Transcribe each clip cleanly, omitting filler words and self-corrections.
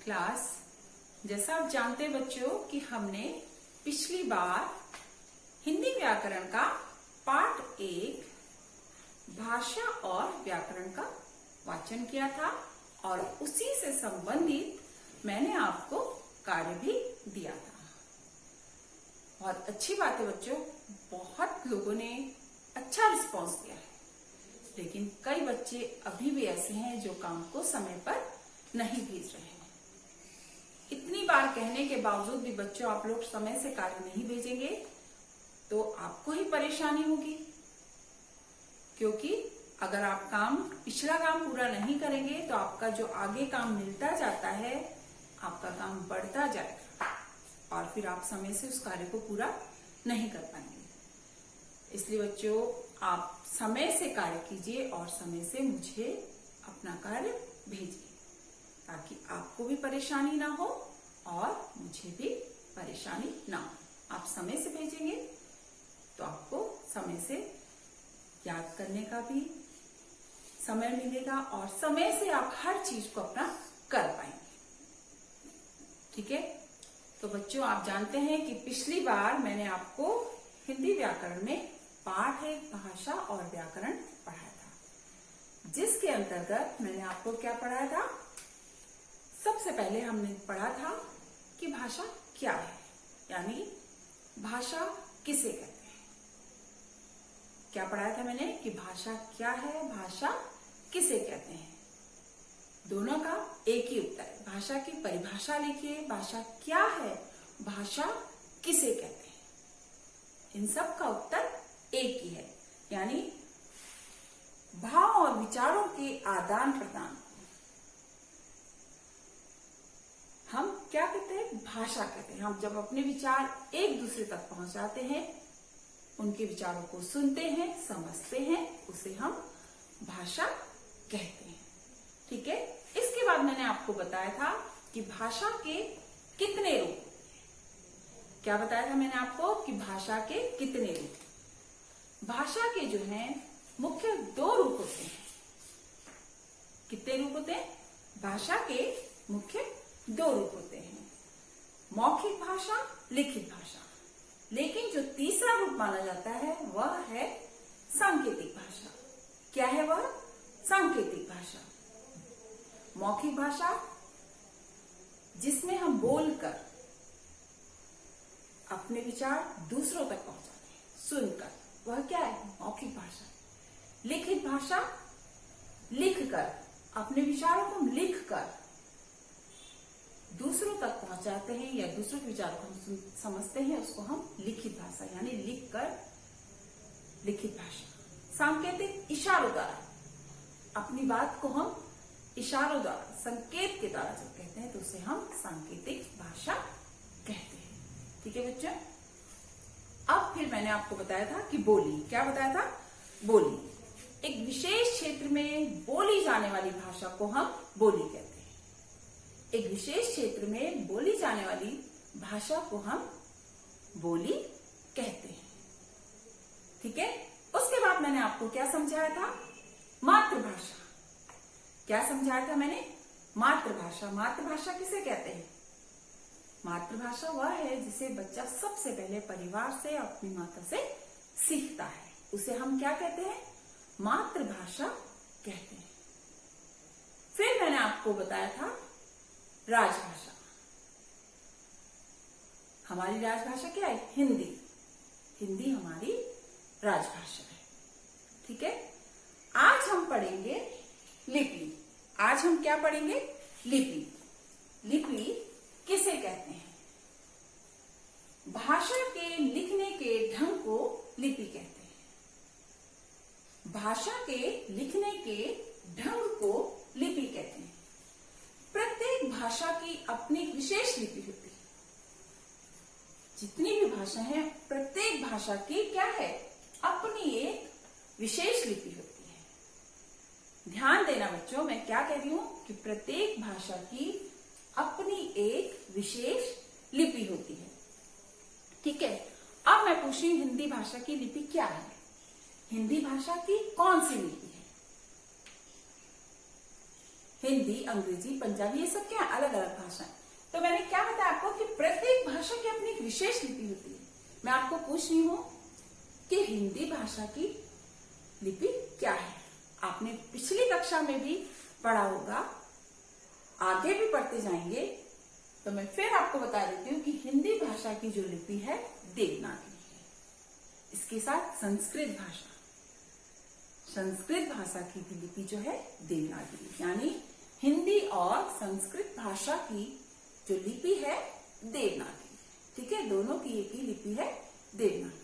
Class जैसा आप जानते हैं बच्चों कि हमने पिछली बार हिंदी व्याकरण का पाठ 1 भाषा और व्याकरण का वाचन किया था और उसी से संबंधित मैंने आपको कार्य भी दिया था। बहुत अच्छी बात है बच्चों, बहुत लोगों ने अच्छा रिस्पॉन्स दिया है, लेकिन कई बच्चे अभी भी ऐसे हैं जो काम को समय पर नहीं भेज रहे हैं। इतनी बार कहने के बावजूद भी बच्चों आप लोग समय से कार्य नहीं भेजेंगे तो आपको ही परेशानी होगी, क्योंकि अगर आप पिछला काम पूरा नहीं करेंगे तो आपका जो आगे काम मिलता जाता है आपका काम बढ़ता जाएगा और फिर आप समय से उस कार्य को पूरा नहीं कर पाएंगे। इसलिए बच्चों आप समय से कार्य कीजिए और समय से मुझे अपना कार्य भेजिए ताकि आपको भी परेशानी ना हो और मुझे भी परेशानी ना हो। आप समय से भेजेंगे तो आपको समय से याद करने का भी समय मिलेगा और समय से आप हर चीज को अपना कर पाएंगे। ठीक है, तो बच्चों आप जानते हैं कि पिछली बार मैंने आपको हिंदी व्याकरण में पाठ 1 भाषा और व्याकरण पढ़ाया था, जिसके अंतर्गत मैंने आपको क्या पढ़ाया था। सबसे पहले हमने पढ़ा था कि भाषा क्या है, यानी भाषा किसे कहते हैं। क्या पढ़ाया था मैंने कि भाषा क्या है, भाषा किसे कहते हैं। दोनों का एक ही उत्तर है। भाषा की परिभाषा लिखिए, भाषा क्या है, भाषा किसे कहते हैं। इन सब का उत्तर एक ही है, यानी भाव और विचारों के आदान प्रदान हम क्या कहते हैं, भाषा कहते हैं। हम जब अपने विचार एक दूसरे तक पहुंचाते हैं, उनके विचारों को सुनते हैं, समझते हैं, उसे हम भाषा कहते हैं। ठीक है, इसके बाद मैंने आपको बताया था कि भाषा के कितने रूप। क्या बताया था मैंने आपको कि भाषा के कितने रूप। भाषा के जो हैं मुख्य 2 रूप होते हैं। कितने रूप होते हैं? भाषा के मुख्य 2 रूप होते हैं, मौखिक भाषा, लिखित भाषा। लेकिन जो तीसरा रूप माना जाता है वह है सांकेतिक भाषा। क्या है वह? सांकेतिक भाषा। मौखिक भाषा जिसमें हम बोलकर अपने विचार दूसरों तक पहुंचाते हैं, सुनकर, वह क्या है? मौखिक भाषा। लिखित भाषा लिखकर, अपने विचारों को लिखकर दूसरों तक पहुंचाते हैं या दूसरों के विचारों को हम समझते हैं, उसको हम लिखित भाषा यानी लिखकर लिखित भाषा। सांकेतिक इशारों द्वारा अपनी बात को हम इशारों द्वारा, संकेत के द्वारा जब कहते हैं तो उसे हम सांकेतिक भाषा कहते हैं। ठीक है बच्चों, अब फिर मैंने आपको बताया था कि बोली। क्या बताया था? बोली। एक विशेष क्षेत्र में बोली जाने वाली भाषा को हम बोली कहते हैं। एक विशेष क्षेत्र में बोली जाने वाली भाषा को हम बोली कहते हैं। ठीक है, उसके बाद मैंने आपको क्या समझाया था? मातृभाषा। क्या समझाया था मैंने? मातृभाषा। मातृभाषा किसे कहते हैं? मातृभाषा वह है जिसे बच्चा सबसे पहले परिवार से, अपनी माता से सीखता है, उसे हम क्या कहते हैं? मातृभाषा कहते हैं। फिर मैंने आपको बताया था राजभाषा। हमारी राजभाषा क्या है? हिंदी। हिंदी हमारी राजभाषा है। ठीक है, आज हम पढ़ेंगे लिपि। आज हम क्या पढ़ेंगे? लिपि। लिपि किसे कहते हैं? भाषा के लिखने के ढंग को लिपि कहते हैं। भाषा के लिखने के ढंग को लिपि कहते हैं। प्रत्येक भाषा की अपनी विशेष लिपि होती है। जितनी भी भाषा है, प्रत्येक भाषा की क्या है? अपनी एक विशेष लिपि होती है। ध्यान देना बच्चों, मैं क्या कह रही हूं कि प्रत्येक भाषा की अपनी एक विशेष लिपि होती है। ठीक है, अब मैं पूछ रही हूं हिंदी भाषा की लिपि क्या है? हिंदी भाषा की कौन सी लिपि है? हिंदी, अंग्रेजी, पंजाबी, ये सब क्या है, अलग अलग भाषाएं। तो मैंने क्या बताया आपको कि प्रत्येक भाषा की अपनी एक विशेष लिपि होती है। मैं आपको पूछ रही हूं कि हिंदी भाषा की लिपि क्या है। आपने पिछली कक्षा में भी पढ़ा होगा, आगे भी पढ़ते जाएंगे, तो मैं फिर आपको बता देती हूँ कि हिंदी भाषा की जो लिपि है देवनागरी है। इसके साथ संस्कृत भाषा की भी लिपि जो है देवनागरी, यानी हिंदी और संस्कृत भाषा की जो लिपि है देवनागरी। ठीक है, दोनों की एक ही लिपि है देवनागरी।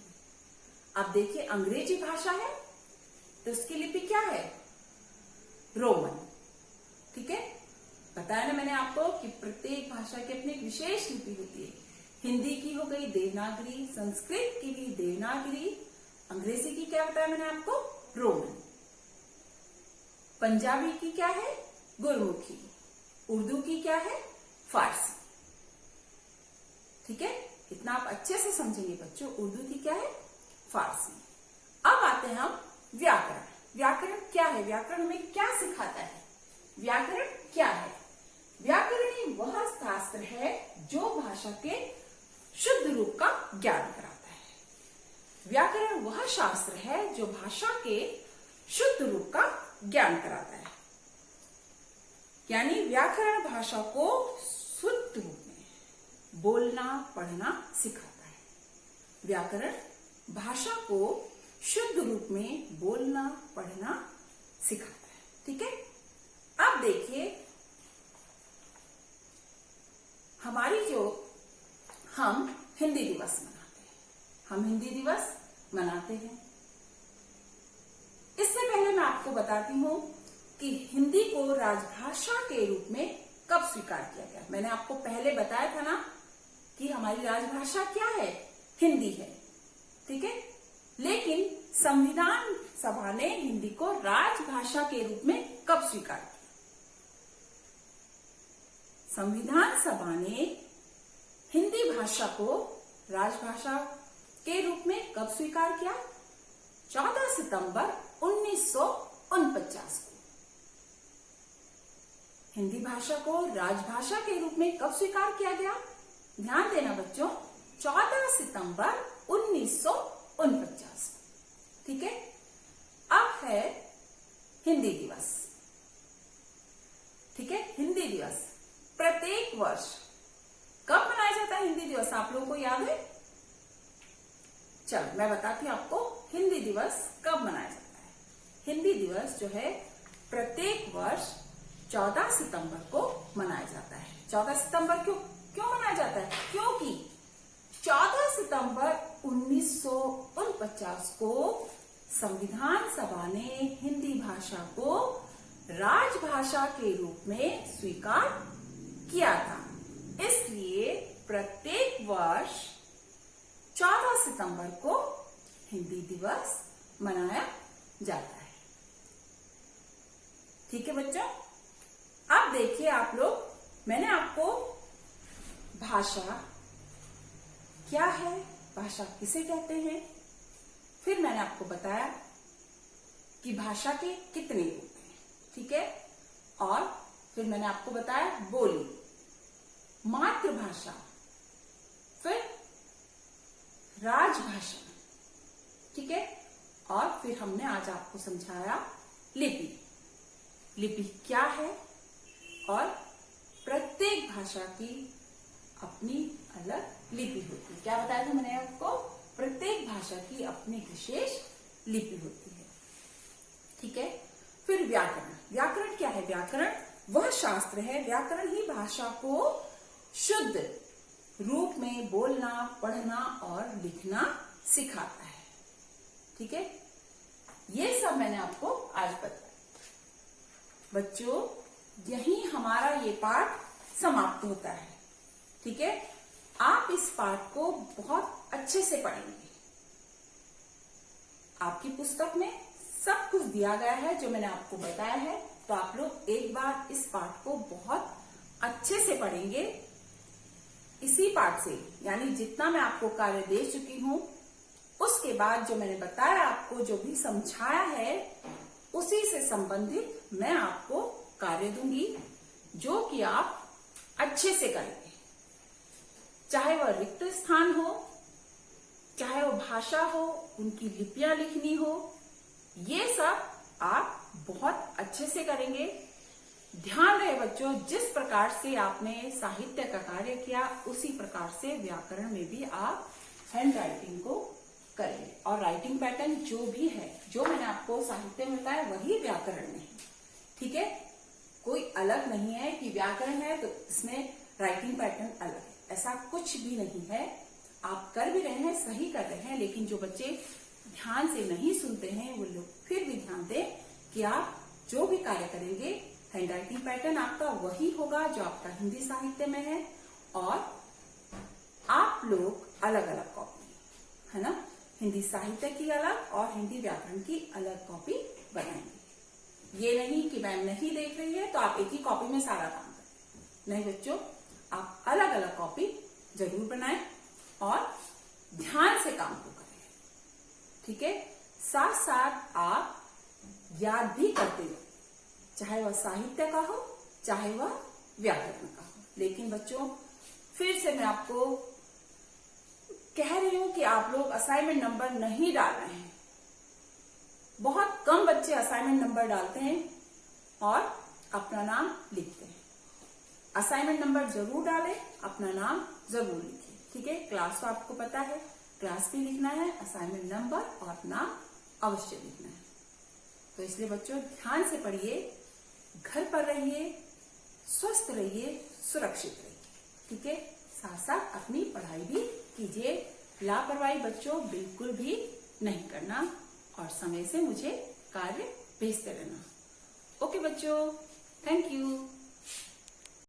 अब देखिए अंग्रेजी भाषा है तो उसकी लिपि क्या है, रोमन। ठीक है, बताया ना मैंने आपको कि प्रत्येक भाषा की अपनी विशेष लिपि होती है। हिंदी की हो गई देवनागरी, संस्कृत की भी देवनागरी, अंग्रेजी की क्या बताया मैंने आपको, रोमन। पंजाबी की क्या है, गुरमुखी। उर्दू की क्या है, फारसी। ठीक है, इतना आप अच्छे से समझेंगे बच्चों। उर्दू की क्या है, फारसी। अब आते हैं हम व्याकरण। व्याकरण क्या है, व्याकरण हमें क्या सिखाता है, व्याकरण क्या है। व्याकरण ही वह शास्त्र है जो भाषा के शुद्ध रूप का ज्ञान कराता है। व्याकरण वह शास्त्र है जो भाषा के शुद्ध रूप का ज्ञान कराता है, यानी व्याकरण भाषा को शुद्ध रूप में बोलना पढ़ना सिखाता है। व्याकरण भाषा को शुद्ध रूप में बोलना पढ़ना सिखाता है। ठीक है, अब देखिए हमारी जो हम हिंदी दिवस मनाते हैं, हम हिंदी दिवस मनाते हैं। इससे पहले मैं आपको बताती हूं कि हिंदी को राजभाषा के रूप में कब स्वीकार किया गया। मैंने आपको पहले बताया था ना कि हमारी राजभाषा क्या है, हिंदी है। ठीक है, लेकिन संविधान सभा ने हिंदी को राजभाषा के रूप में कब स्वीकार किया। संविधान सभा ने हिंदी भाषा को राजभाषा के रूप में कब स्वीकार किया, 14 सितंबर 1949 को। हिंदी भाषा को राजभाषा के रूप में कब स्वीकार किया गया, ध्यान देना बच्चों, 14 सितंबर 1949। ठीक है, अब है हिंदी दिवस। ठीक है, हिंदी दिवस प्रत्येक वर्ष कब मनाया जाता है, हिंदी दिवस आप लोगों को याद है। चलो मैं बताती हूँ आपको हिंदी दिवस कब मनाया जाता है। हिंदी दिवस जो है प्रत्येक वर्ष 14 सितंबर को मनाया जाता है। 14 सितंबर क्यों मनाया जाता है, क्योंकि 14 सितंबर 1949 को संविधान सभा ने हिंदी भाषा को राजभाषा के रूप में स्वीकार किया था। इसलिए प्रत्येक वर्ष 14 सितंबर को हिंदी दिवस मनाया जाता है। ठीक है बच्चों, अब देखिए आप लोग, मैंने आपको भाषा क्या है, भाषा किसे कहते हैं, फिर मैंने आपको बताया कि भाषा के कितने रूप हैं। ठीक है, और फिर मैंने आपको बताया बोली, मातृभाषा, फिर राजभाषा। ठीक है, और फिर हमने आज आपको समझाया लिपि। लिपि क्या है और प्रत्येक भाषा की अपनी अलग लिपि होती है। क्या बताया था मैंने आपको, प्रत्येक भाषा की अपनी विशेष लिपि होती है। ठीक है, फिर व्याकरण। व्याकरण क्या है, व्याकरण वह शास्त्र है, व्याकरण ही भाषा को शुद्ध रूप में बोलना पढ़ना और लिखना सिखाता है। ठीक है, ये सब मैंने आपको आज बताया। बच्चों यही हमारा ये पाठ समाप्त होता है। ठीक है, आप इस पाठ को बहुत अच्छे से पढ़ेंगे। आपकी पुस्तक में सब कुछ दिया गया है जो मैंने आपको बताया है, तो आप लोग एक बार इस पाठ को बहुत अच्छे से पढ़ेंगे। इसी पाठ से, यानी जितना मैं आपको कार्य दे चुकी हूं, उसके बाद जो मैंने बताया आपको, जो भी समझाया है, उसी से संबंधित मैं आपको कार्य दूंगी जो कि आप अच्छे से करेंगे, चाहे वह रिक्त स्थान हो, चाहे वो भाषा हो, उनकी लिपियां लिखनी हो, ये सब आप बहुत अच्छे से करेंगे। ध्यान रहे बच्चों, जिस प्रकार से आपने साहित्य का कार्य किया उसी प्रकार से व्याकरण में भी आप हैंड राइटिंग को करेंगे। और राइटिंग पैटर्न जो भी है, जो मैंने आपको साहित्य में बताया वही व्याकरण में है, ठीक है। कोई अलग नहीं है कि व्याकरण है तो इसमें राइटिंग पैटर्न अलग है, ऐसा कुछ भी नहीं है। आप कर भी रहे हैं, सही कर रहे हैं, लेकिन जो बच्चे ध्यान से नहीं सुनते हैं वो लोग फिर भी ध्यान दें कि आप जो भी कार्य करेंगे हैंड राइटिंग पैटर्न आपका वही होगा जो आपका हिंदी साहित्य में है। और आप लोग अलग अलग कॉपी, है ना, हिंदी साहित्य की अलग और हिंदी व्याकरण की अलग कॉपी बनाएंगे। ये नहीं कि मैम नहीं देख रही है तो आप एक ही कॉपी में सारा काम करें, नहीं बच्चों, आप अलग अलग कॉपी जरूर बनाएं और ध्यान से काम को करें, ठीक है। साथ साथ आप याद भी करते हो, चाहे वह साहित्य का हो चाहे वह व्याकरण का हो। लेकिन बच्चों फिर से मैं आपको कह रही हूं कि आप लोग असाइनमेंट नंबर नहीं डाल रहे हैं। बहुत कम बच्चे असाइनमेंट नंबर डालते हैं और अपना नाम लिखते हैं। असाइनमेंट नंबर जरूर डालें, अपना नाम जरूर लिखिए, ठीक है। क्लास तो आपको पता है, क्लास भी लिखना है, असाइनमेंट नंबर और नाम अवश्य लिखना है। तो इसलिए बच्चों ध्यान से पढ़िए, घर पर रहिए, स्वस्थ रहिए, सुरक्षित रहिए, ठीक है। साथ साथ अपनी पढ़ाई भी कीजिए। लापरवाही बच्चों बिल्कुल भी नहीं करना और समय से मुझे कार्य भेजते रहना। ओके बच्चों, थैंक यू।